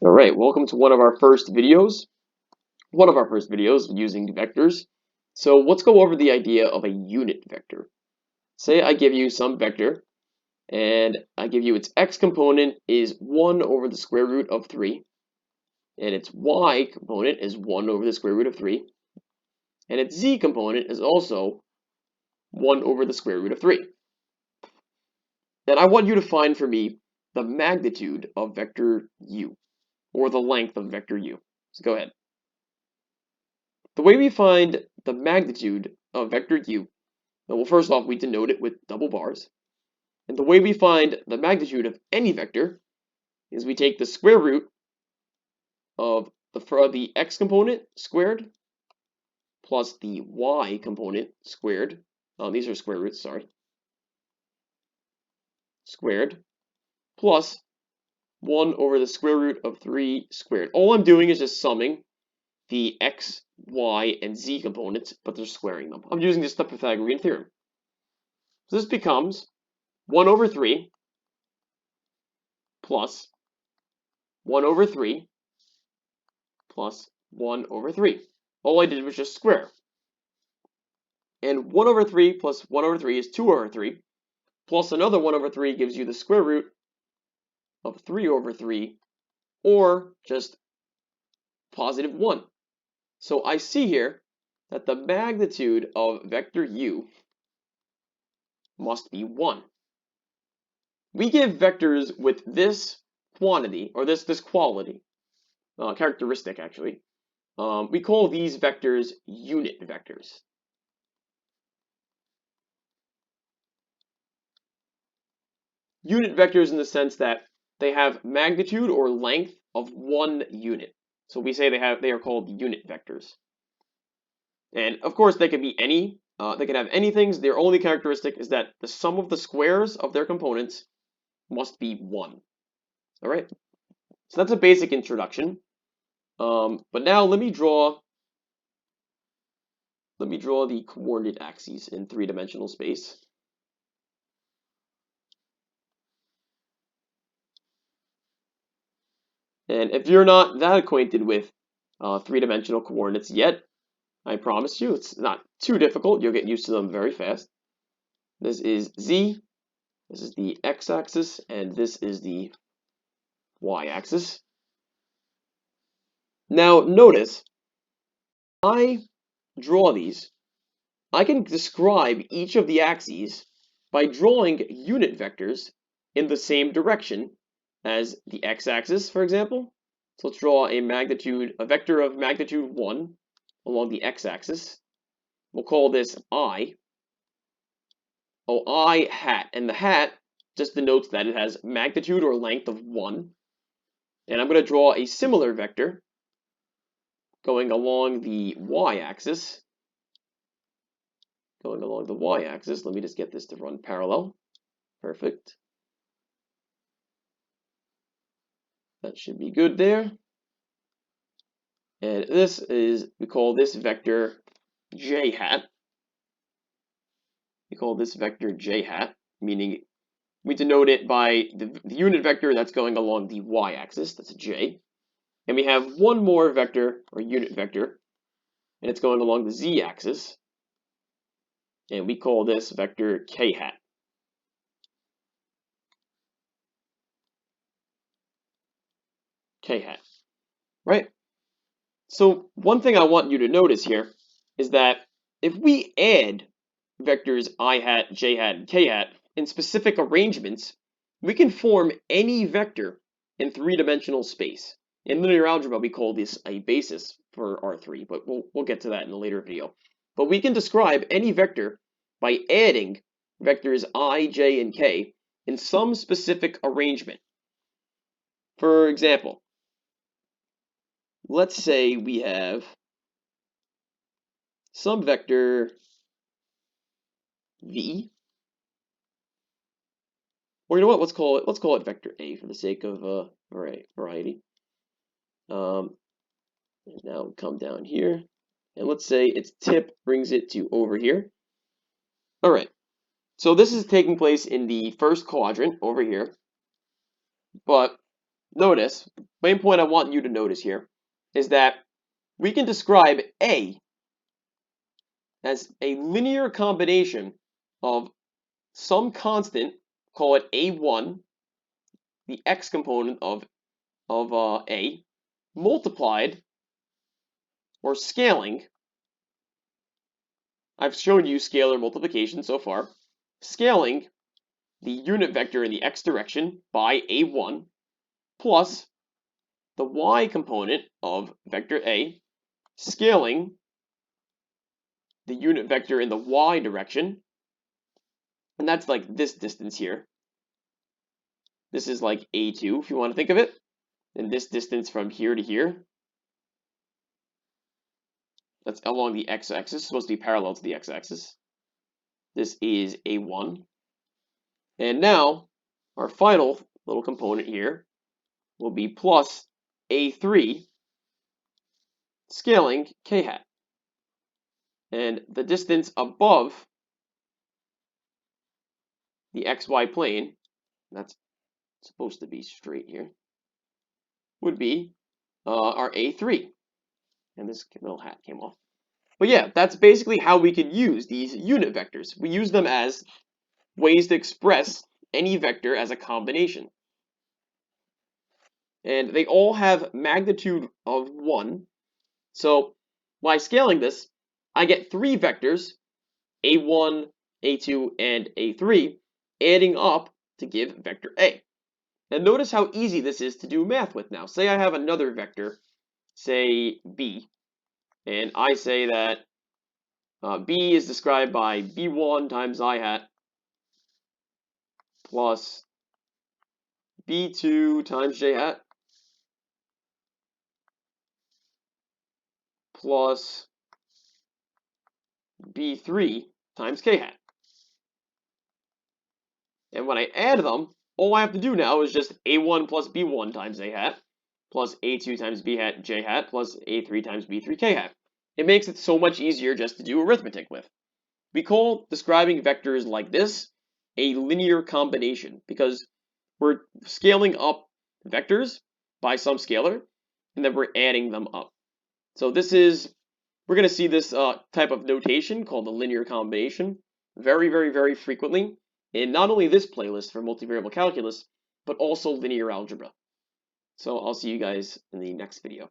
All right, welcome to one of our first videos. One of our first videos using vectors. So let's go over the idea of a unit vector. Say I give you some vector, and I give you its x component is 1 over the square root of 3, and its y component is 1 over the square root of 3, and its z component is also 1 over the square root of 3. And I want you to find for me the magnitude of vector u, or the length of vector u. So go ahead. The way we find the magnitude of vector u, well, first off, we denote it with double bars. And the way we find the magnitude of any vector is we take the square root of the x component squared plus the y component squared. These are square roots, sorry. Squared plus 1 over the square root of 3 squared. All I'm doing is just summing the x, y, and z components, but they're squaring them. I'm using just the Pythagorean theorem. So this becomes 1 over 3 plus 1 over 3 plus 1 over 3. All I did was just square. And 1 over 3 plus 1 over 3 is 2 over 3, plus another 1 over 3 gives you the square root of 3 over 3, or just positive 1. So I see here that the magnitude of vector u must be 1. We give vectors with this quantity, or this quality, characteristic actually. We call these vectors unit vectors. Unit vectors in the sense that they have magnitude or length of 1 unit. So we say they are called unit vectors. And of course they can be any, they can have any things. Their only characteristic is that the sum of the squares of their components must be 1. All right? So that's a basic introduction. But now let me draw the coordinate axes in 3-dimensional space. And if you're not that acquainted with 3-dimensional coordinates yet, I promise you it's not too difficult. You'll get used to them very fast. This is z, this is the x-axis, and this is the y-axis. Now notice, I draw these. I can describe each of the axes by drawing unit vectors in the same direction as the x-axis, for example. So let's draw a vector of magnitude 1 along the x-axis. We'll call this I. Oh, I hat. And the hat just denotes that it has magnitude or length of 1. And I'm going to draw a similar vector going along the y-axis. Going along the y-axis. Let me just get this to run parallel. Perfect. That should be good there. And we call this vector j hat. We call this vector j hat, meaning we denote it by the unit vector that's going along the y-axis, that's j. And we have one more vector, or unit vector, and it's going along the z-axis. And we call this vector k hat. K hat, right? So one thing I want you to notice here is that if we add vectors I hat, j hat, and k hat in specific arrangements, we can form any vector in 3-dimensional space. In linear algebra, we call this a basis for R3, but we'll get to that in a later video. But we can describe any vector by adding vectors I, j, and k in some specific arrangement. For example, let's say we have some vector v, or you know what? Let's call it vector a for the sake of variety. And now we come down here, and let's say its tip brings it to over here. All right. So this is taking place in the first quadrant over here, but notice, main point I want you to notice here is that we can describe A as a linear combination of some constant, call it A1, the x component of A, multiplied or scaling. I've shown you scalar multiplication so far. Scaling the unit vector in the x direction by A1 plus the y component of vector A, scaling the unit vector in the y direction, and that's like this distance here. This is like A2 if you want to think of it, and this distance from here to here, that's along the x-axis, supposed to be parallel to the x-axis. This is A1. And now, our final little component here will be plus A3 scaling k hat. And the distance above the xy plane, that's supposed to be straight here, would be our A3. And this little hat came off. But yeah, that's basically how we could use these unit vectors. We use them as ways to express any vector as a combination. And they all have magnitude of 1. So by scaling this, I get 3 vectors, A1, A2, and A3, adding up to give vector A. And notice how easy this is to do math with now. Say I have another vector, say B, and I say that B is described by B1 times I hat plus B2 times J hat plus B3 times K hat. And when I add them, all I have to do now is just A1 plus B1 times A hat plus A2 times B hat J hat plus A3 times B3 K hat. It makes it so much easier just to do arithmetic with. We call describing vectors like this a linear combination because we're scaling up vectors by some scalar and then we're adding them up. So we're going to see this type of notation called the linear combination very, very, very frequently in not only this playlist for multivariable calculus, but also linear algebra. So I'll see you guys in the next video.